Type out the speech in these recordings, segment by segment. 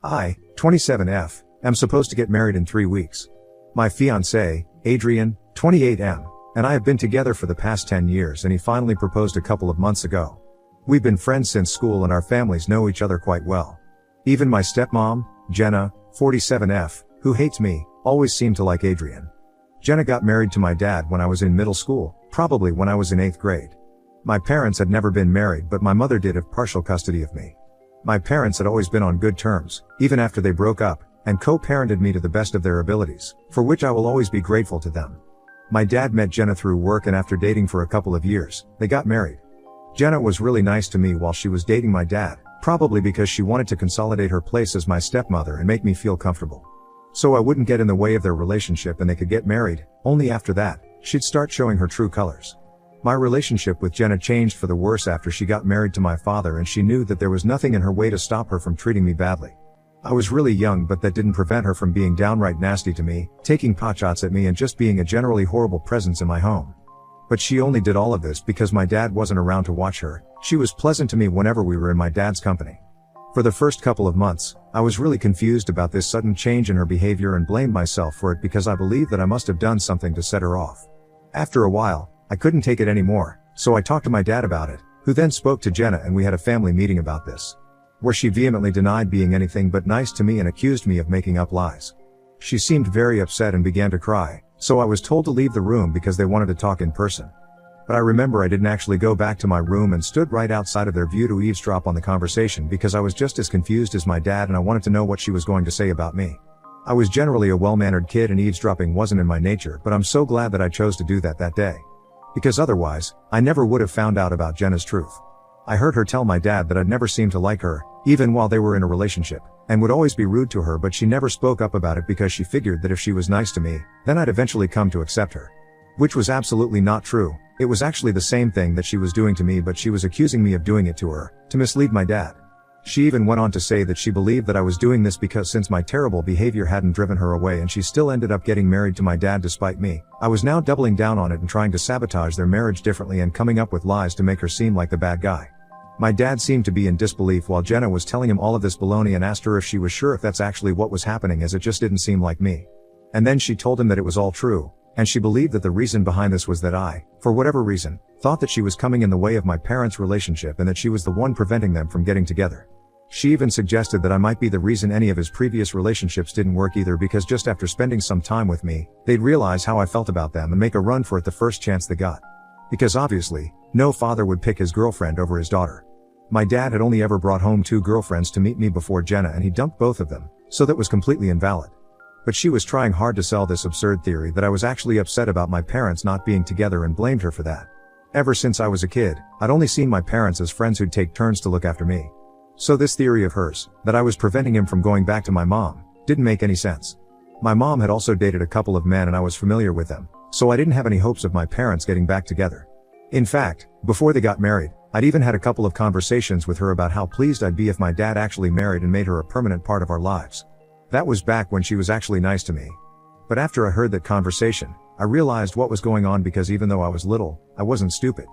I, 27F, am supposed to get married in 3 weeks. My fiancé, Adrian, 28M, and I have been together for the past 10 years, and he finally proposed a couple of months ago. We've been friends since school and our families know each other quite well. Even my stepmom, Jenna, 47F, who hates me, always seemed to like Adrian. Jenna got married to my dad when I was in middle school, probably when I was in 8th grade. My parents had never been married, but my mother did have partial custody of me. My parents had always been on good terms, even after they broke up, and co-parented me to the best of their abilities, for which I will always be grateful to them. My dad met Jenna through work, and after dating for a couple of years, they got married. Jenna was really nice to me while she was dating my dad, probably because she wanted to consolidate her place as my stepmother and make me feel comfortable. So I wouldn't get in the way of their relationship and they could get married. Only after that, she'd start showing her true colors. My relationship with Jenna changed for the worse after she got married to my father, and she knew that there was nothing in her way to stop her from treating me badly. I was really young, but that didn't prevent her from being downright nasty to me, taking potshots at me, and just being a generally horrible presence in my home. But she only did all of this because my dad wasn't around to watch her. She was pleasant to me whenever we were in my dad's company. For the first couple of months, I was really confused about this sudden change in her behavior and blamed myself for it because I believed that I must have done something to set her off. After a while, I couldn't take it anymore, so I talked to my dad about it, who then spoke to Jenna, and we had a family meeting about this, where she vehemently denied being anything but nice to me and accused me of making up lies. She seemed very upset and began to cry, so I was told to leave the room because they wanted to talk in person. But I remember I didn't actually go back to my room and stood right outside of their view to eavesdrop on the conversation because I was just as confused as my dad and I wanted to know what she was going to say about me. I was generally a well-mannered kid and eavesdropping wasn't in my nature, but I'm so glad that I chose to do that day. Because otherwise, I never would have found out about Jenna's truth. I heard her tell my dad that I'd never seemed to like her, even while they were in a relationship, and would always be rude to her, but she never spoke up about it because she figured that if she was nice to me, then I'd eventually come to accept her. Which was absolutely not true. It was actually the same thing that she was doing to me, but she was accusing me of doing it to her, to mislead my dad. She even went on to say that she believed that I was doing this because since my terrible behavior hadn't driven her away, and she still ended up getting married to my dad despite me, I was now doubling down on it and trying to sabotage their marriage differently and coming up with lies to make her seem like the bad guy. My dad seemed to be in disbelief while Jenna was telling him all of this baloney and asked her if she was sure if that's actually what was happening, as it just didn't seem like me. And then she told him that it was all true, and she believed that the reason behind this was that I, for whatever reason, thought that she was coming in the way of my parents' relationship and that she was the one preventing them from getting together. She even suggested that I might be the reason any of his previous relationships didn't work either, because just after spending some time with me, they'd realize how I felt about them and make a run for it the first chance they got. Because obviously, no father would pick his girlfriend over his daughter. My dad had only ever brought home 2 girlfriends to meet me before Jenna, and he dumped both of them, so that was completely invalid. But she was trying hard to sell this absurd theory that I was actually upset about my parents not being together and blamed her for that. Ever since I was a kid, I'd only seen my parents as friends who'd take turns to look after me. So this theory of hers, that I was preventing him from going back to my mom, didn't make any sense. My mom had also dated a couple of men and I was familiar with them, so I didn't have any hopes of my parents getting back together. In fact, before they got married, I'd even had a couple of conversations with her about how pleased I'd be if my dad actually married and made her a permanent part of our lives. That was back when she was actually nice to me. But after I heard that conversation, I realized what was going on, because even though I was little, I wasn't stupid.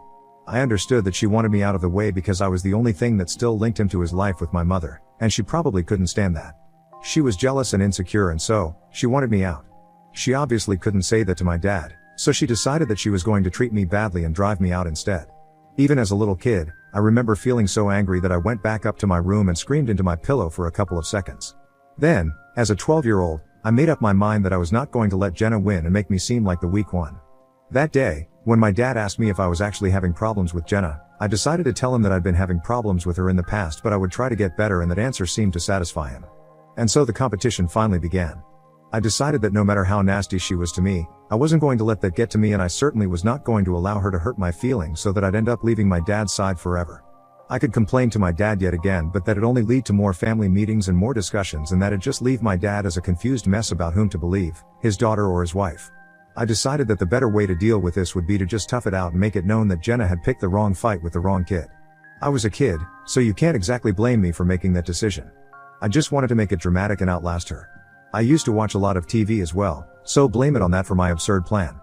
I understood that she wanted me out of the way because I was the only thing that still linked him to his life with my mother, and she probably couldn't stand that. She was jealous and insecure, and so, she wanted me out. She obviously couldn't say that to my dad, so she decided that she was going to treat me badly and drive me out instead. Even as a little kid, I remember feeling so angry that I went back up to my room and screamed into my pillow for a couple of seconds. Then, as a 12-year-old, I made up my mind that I was not going to let Jenna win and make me seem like the weak one. That day, when my dad asked me if I was actually having problems with Jenna, I decided to tell him that I'd been having problems with her in the past, but I would try to get better, and that answer seemed to satisfy him. And so the competition finally began. I decided that no matter how nasty she was to me, I wasn't going to let that get to me, and I certainly was not going to allow her to hurt my feelings so that I'd end up leaving my dad's side forever. I could complain to my dad yet again, but that'd only lead to more family meetings and more discussions, and that'd just leave my dad as a confused mess about whom to believe, his daughter or his wife. I decided that the better way to deal with this would be to just tough it out and make it known that Jenna had picked the wrong fight with the wrong kid. I was a kid, so you can't exactly blame me for making that decision. I just wanted to make it dramatic and outlast her. I used to watch a lot of TV as well, so blame it on that for my absurd plan.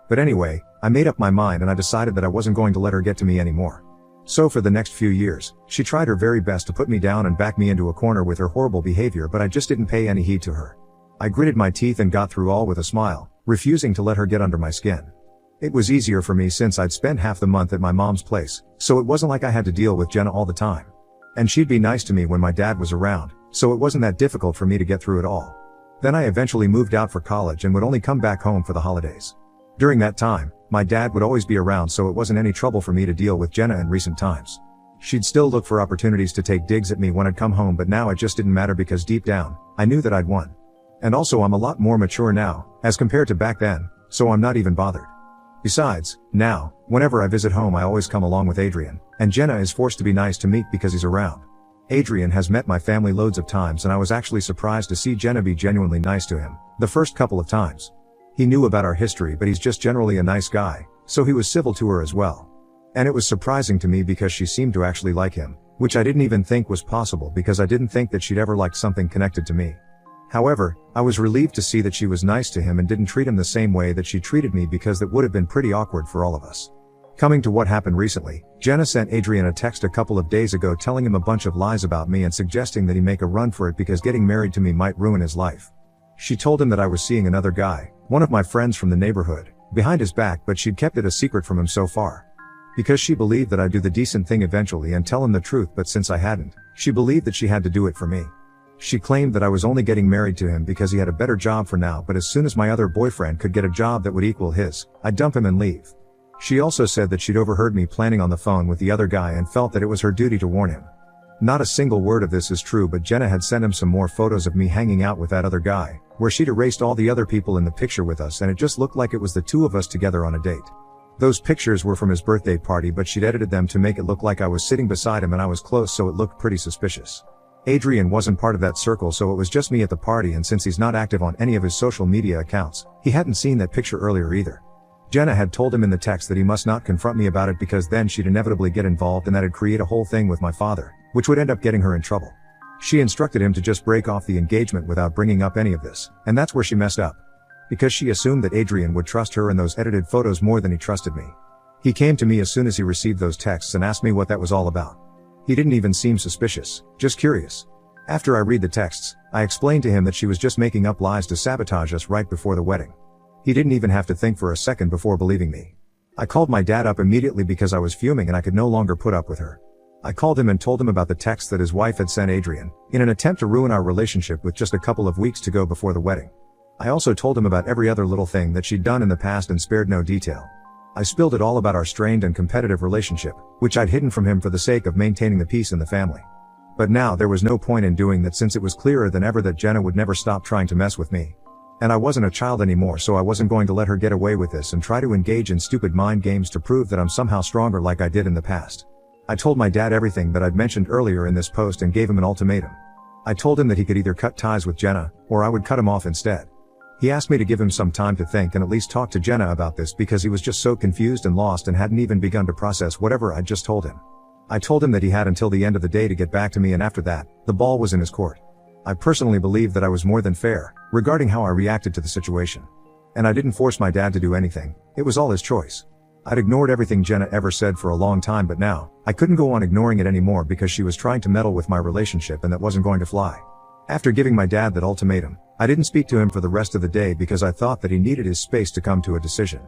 But anyway, I made up my mind and I decided that I wasn't going to let her get to me anymore. So for the next few years, she tried her very best to put me down and back me into a corner with her horrible behavior, but I just didn't pay any heed to her. I gritted my teeth and got through all with a smile, refusing to let her get under my skin. It was easier for me since I'd spend half the month at my mom's place, so it wasn't like I had to deal with Jenna all the time. And she'd be nice to me when my dad was around, so it wasn't that difficult for me to get through it all. Then I eventually moved out for college and would only come back home for the holidays. During that time, my dad would always be around, so it wasn't any trouble for me to deal with Jenna in recent times. She'd still look for opportunities to take digs at me when I'd come home, but now it just didn't matter because deep down, I knew that I'd won. And also I'm a lot more mature now, as compared to back then, so I'm not even bothered. Besides, now, whenever I visit home I always come along with Adrian, and Jenna is forced to be nice to me because he's around. Adrian has met my family loads of times and I was actually surprised to see Jenna be genuinely nice to him, the first couple of times. He knew about our history, but he's just generally a nice guy, so he was civil to her as well. And it was surprising to me because she seemed to actually like him, which I didn't even think was possible because I didn't think that she'd ever liked something connected to me. However, I was relieved to see that she was nice to him and didn't treat him the same way that she treated me, because that would have been pretty awkward for all of us. Coming to what happened recently, Jenna sent Adrian a text a couple of days ago telling him a bunch of lies about me and suggesting that he make a run for it because getting married to me might ruin his life. She told him that I was seeing another guy, one of my friends from the neighborhood, behind his back, but she'd kept it a secret from him so far. Because she believed that I'd do the decent thing eventually and tell him the truth, but since I hadn't, she believed that she had to do it for me. She claimed that I was only getting married to him because he had a better job for now, but as soon as my other boyfriend could get a job that would equal his, I'd dump him and leave. She also said that she'd overheard me planning on the phone with the other guy and felt that it was her duty to warn him. Not a single word of this is true, but Jenna had sent him some more photos of me hanging out with that other guy, where she'd erased all the other people in the picture with us and it just looked like it was the two of us together on a date. Those pictures were from his birthday party, but she'd edited them to make it look like I was sitting beside him and I was close, so it looked pretty suspicious. Adrian wasn't part of that circle, so it was just me at the party, and since he's not active on any of his social media accounts, he hadn't seen that picture earlier either. Jenna had told him in the text that he must not confront me about it because then she'd inevitably get involved and that'd create a whole thing with my father, which would end up getting her in trouble. She instructed him to just break off the engagement without bringing up any of this, and that's where she messed up. Because she assumed that Adrian would trust her and those edited photos more than he trusted me. He came to me as soon as he received those texts and asked me what that was all about. He didn't even seem suspicious, just curious. After I read the texts, I explained to him that she was just making up lies to sabotage us right before the wedding. He didn't even have to think for a second before believing me. I called my dad up immediately because I was fuming and I could no longer put up with her. I called him and told him about the text that his wife had sent Adrian, in an attempt to ruin our relationship with just a couple of weeks to go before the wedding. I also told him about every other little thing that she'd done in the past and spared no detail. I spilled it all about our strained and competitive relationship, which I'd hidden from him for the sake of maintaining the peace in the family. But now there was no point in doing that since it was clearer than ever that Jenna would never stop trying to mess with me. And I wasn't a child anymore, so I wasn't going to let her get away with this and try to engage in stupid mind games to prove that I'm somehow stronger like I did in the past. I told my dad everything that I'd mentioned earlier in this post and gave him an ultimatum. I told him that he could either cut ties with Jenna, or I would cut him off instead. He asked me to give him some time to think and at least talk to Jenna about this because he was just so confused and lost and hadn't even begun to process whatever I'd just told him. I told him that he had until the end of the day to get back to me, and after that, the ball was in his court. I personally believe that I was more than fair regarding how I reacted to the situation. And I didn't force my dad to do anything, it was all his choice. I'd ignored everything Jenna ever said for a long time, but now, I couldn't go on ignoring it anymore because she was trying to meddle with my relationship and that wasn't going to fly. After giving my dad that ultimatum, I didn't speak to him for the rest of the day because I thought that he needed his space to come to a decision.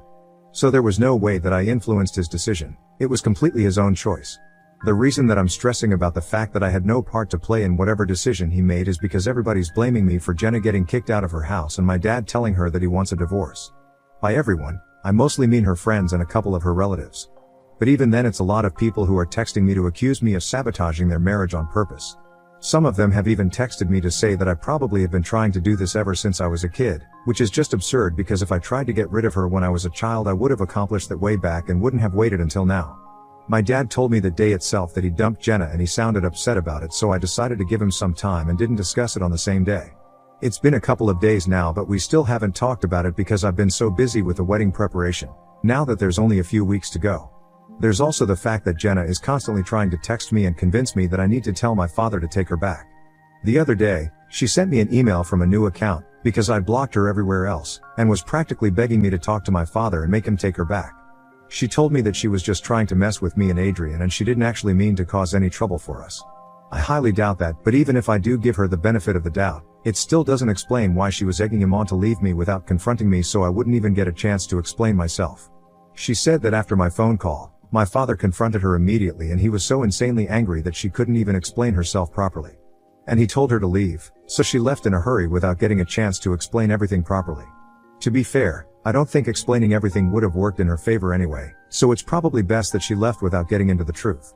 So there was no way that I influenced his decision, it was completely his own choice. The reason that I'm stressing about the fact that I had no part to play in whatever decision he made is because everybody's blaming me for Jenna getting kicked out of her house and my dad telling her that he wants a divorce. By everyone, I mostly mean her friends and a couple of her relatives. But even then it's a lot of people who are texting me to accuse me of sabotaging their marriage on purpose. Some of them have even texted me to say that I probably have been trying to do this ever since I was a kid, which is just absurd because if I tried to get rid of her when I was a child I would have accomplished that way back and wouldn't have waited until now. My dad told me that day itself that he dumped Jenna and he sounded upset about it, so I decided to give him some time and didn't discuss it on the same day. It's been a couple of days now, but we still haven't talked about it because I've been so busy with the wedding preparation, now that there's only a few weeks to go. There's also the fact that Jenna is constantly trying to text me and convince me that I need to tell my father to take her back. The other day, she sent me an email from a new account, because I blocked her everywhere else, and was practically begging me to talk to my father and make him take her back. She told me that she was just trying to mess with me and Adrian and she didn't actually mean to cause any trouble for us. I highly doubt that, but even if I do give her the benefit of the doubt, it still doesn't explain why she was egging him on to leave me without confronting me, so I wouldn't even get a chance to explain myself. She said that after my phone call, my father confronted her immediately and he was so insanely angry that she couldn't even explain herself properly. And he told her to leave, so she left in a hurry without getting a chance to explain everything properly. To be fair, I don't think explaining everything would have worked in her favor anyway, so it's probably best that she left without getting into the truth.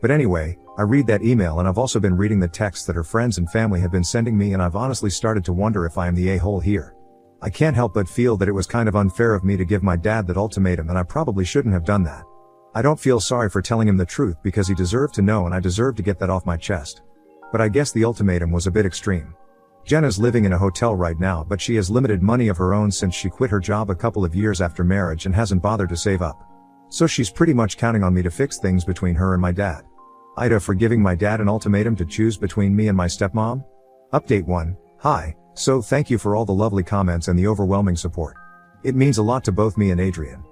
But anyway, I read that email and I've also been reading the texts that her friends and family have been sending me, and I've honestly started to wonder if I am the a-hole here. I can't help but feel that it was kind of unfair of me to give my dad that ultimatum, and I probably shouldn't have done that. I don't feel sorry for telling him the truth because he deserved to know and I deserve to get that off my chest. But I guess the ultimatum was a bit extreme. Jenna's living in a hotel right now, but she has limited money of her own since she quit her job a couple of years after marriage and hasn't bothered to save up. So she's pretty much counting on me to fix things between her and my dad. Ida for giving my dad an ultimatum to choose between me and my stepmom? Update 1. Hi. So thank you for all the lovely comments and the overwhelming support. It means a lot to both me and Adrian.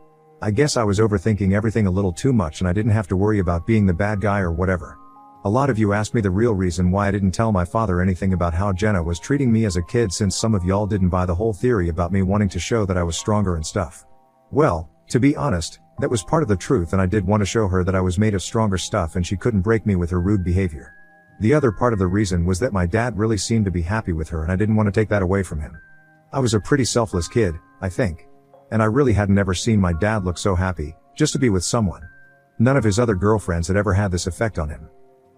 I guess I was overthinking everything a little too much and I didn't have to worry about being the bad guy or whatever. A lot of you asked me the real reason why I didn't tell my father anything about how Jenna was treating me as a kid, since some of y'all didn't buy the whole theory about me wanting to show that I was stronger and stuff. Well, to be honest, that was part of the truth, and I did want to show her that I was made of stronger stuff and she couldn't break me with her rude behavior. The other part of the reason was that my dad really seemed to be happy with her and I didn't want to take that away from him. I was a pretty selfless kid, I think. And I really hadn't ever seen my dad look so happy, just to be with someone. None of his other girlfriends had ever had this effect on him.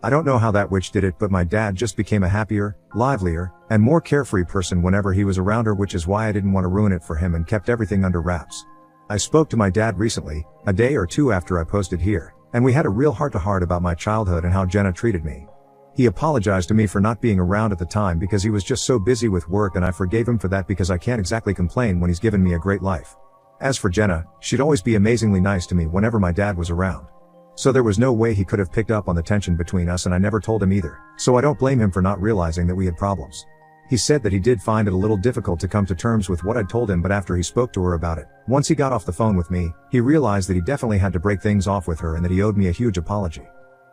I don't know how that witch did it, but my dad just became a happier, livelier, and more carefree person whenever he was around her, which is why I didn't want to ruin it for him and kept everything under wraps. I spoke to my dad recently, a day or two after I posted here, and we had a real heart-to-heart about my childhood and how Jenna treated me. He apologized to me for not being around at the time because he was just so busy with work, and I forgave him for that because I can't exactly complain when he's given me a great life. As for Jenna, she'd always be amazingly nice to me whenever my dad was around. So there was no way he could have picked up on the tension between us, and I never told him either, so I don't blame him for not realizing that we had problems. He said that he did find it a little difficult to come to terms with what I'd told him, but after he spoke to her about it, once he got off the phone with me, he realized that he definitely had to break things off with her and that he owed me a huge apology.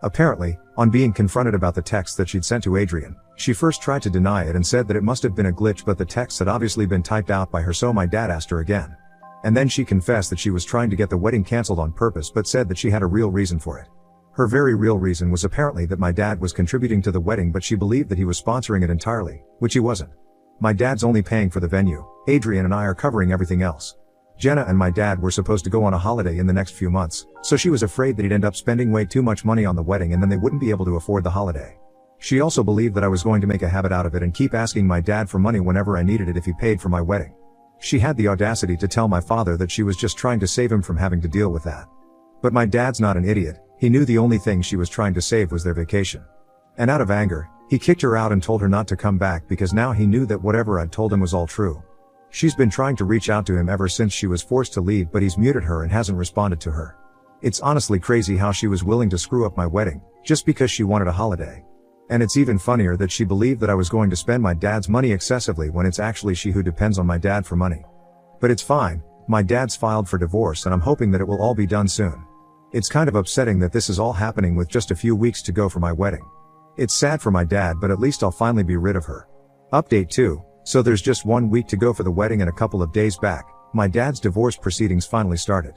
Apparently, on being confronted about the text that she'd sent to Adrian, she first tried to deny it and said that it must have been a glitch, but the text had obviously been typed out by her, so my dad asked her again. And then she confessed that she was trying to get the wedding cancelled on purpose, but said that she had a real reason for it. Her very real reason was apparently that my dad was contributing to the wedding, but she believed that he was sponsoring it entirely, which he wasn't. My dad's only paying for the venue. Adrian and I are covering everything else. Jenna and my dad were supposed to go on a holiday in the next few months, so she was afraid that he'd end up spending way too much money on the wedding and then they wouldn't be able to afford the holiday. She also believed that I was going to make a habit out of it and keep asking my dad for money whenever I needed it if he paid for my wedding. She had the audacity to tell my father that she was just trying to save him from having to deal with that. But my dad's not an idiot. He knew the only thing she was trying to save was their vacation. And out of anger, he kicked her out and told her not to come back because now he knew that whatever I'd told him was all true. She's been trying to reach out to him ever since she was forced to leave, but he's muted her and hasn't responded to her. It's honestly crazy how she was willing to screw up my wedding, just because she wanted a holiday. And it's even funnier that she believed that I was going to spend my dad's money excessively when it's actually she who depends on my dad for money. But it's fine, my dad's filed for divorce and I'm hoping that it will all be done soon. It's kind of upsetting that this is all happening with just a few weeks to go for my wedding. It's sad for my dad, but at least I'll finally be rid of her. Update 2. So there's just 1 week to go for the wedding, and a couple of days back, my dad's divorce proceedings finally started.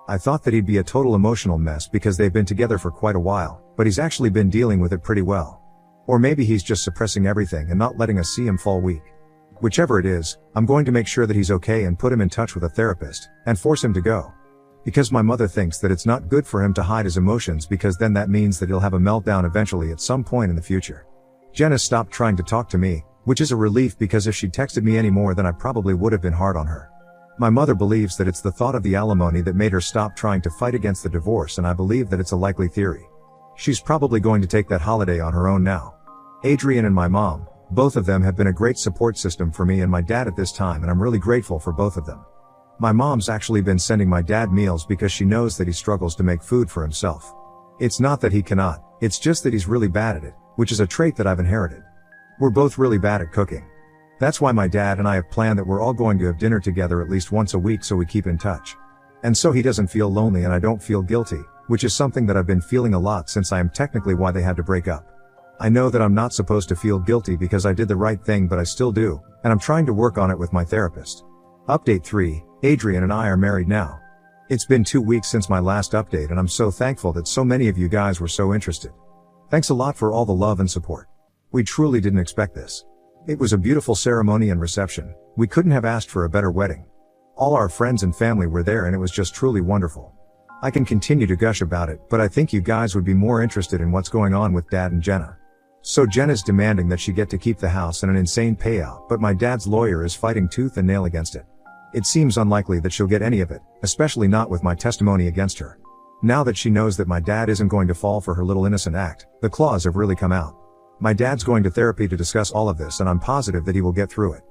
I thought that he'd be a total emotional mess because they've been together for quite a while, but he's actually been dealing with it pretty well. Or maybe he's just suppressing everything and not letting us see him fall weak. Whichever it is, I'm going to make sure that he's okay and put him in touch with a therapist, and force him to go. Because my mother thinks that it's not good for him to hide his emotions, because then that means that he'll have a meltdown eventually at some point in the future. Jenna stopped trying to talk to me, which is a relief because if she'd texted me anymore then I probably would have been hard on her. My mother believes that it's the thought of the alimony that made her stop trying to fight against the divorce, and I believe that it's a likely theory. She's probably going to take that holiday on her own now. Adrian and my mom, both of them have been a great support system for me and my dad at this time, and I'm really grateful for both of them. My mom's actually been sending my dad meals because she knows that he struggles to make food for himself. It's not that he cannot, it's just that he's really bad at it, which is a trait that I've inherited. We're both really bad at cooking. That's why my dad and I have planned that we're all going to have dinner together at least once a week so we keep in touch. And so he doesn't feel lonely and I don't feel guilty, which is something that I've been feeling a lot since I am technically why they had to break up. I know that I'm not supposed to feel guilty because I did the right thing, but I still do, and I'm trying to work on it with my therapist. Update 3, Adrian and I are married now. It's been 2 weeks since my last update and I'm so thankful that so many of you guys were so interested. Thanks a lot for all the love and support. We truly didn't expect this. It was a beautiful ceremony and reception. We couldn't have asked for a better wedding. All our friends and family were there and it was just truly wonderful. I can continue to gush about it, but I think you guys would be more interested in what's going on with Dad and Jenna. So Jenna's demanding that she get to keep the house and an insane payout, but my dad's lawyer is fighting tooth and nail against it. It seems unlikely that she'll get any of it, especially not with my testimony against her. Now that she knows that my dad isn't going to fall for her little innocent act, the claws have really come out. My dad's going to therapy to discuss all of this and I'm positive that he will get through it.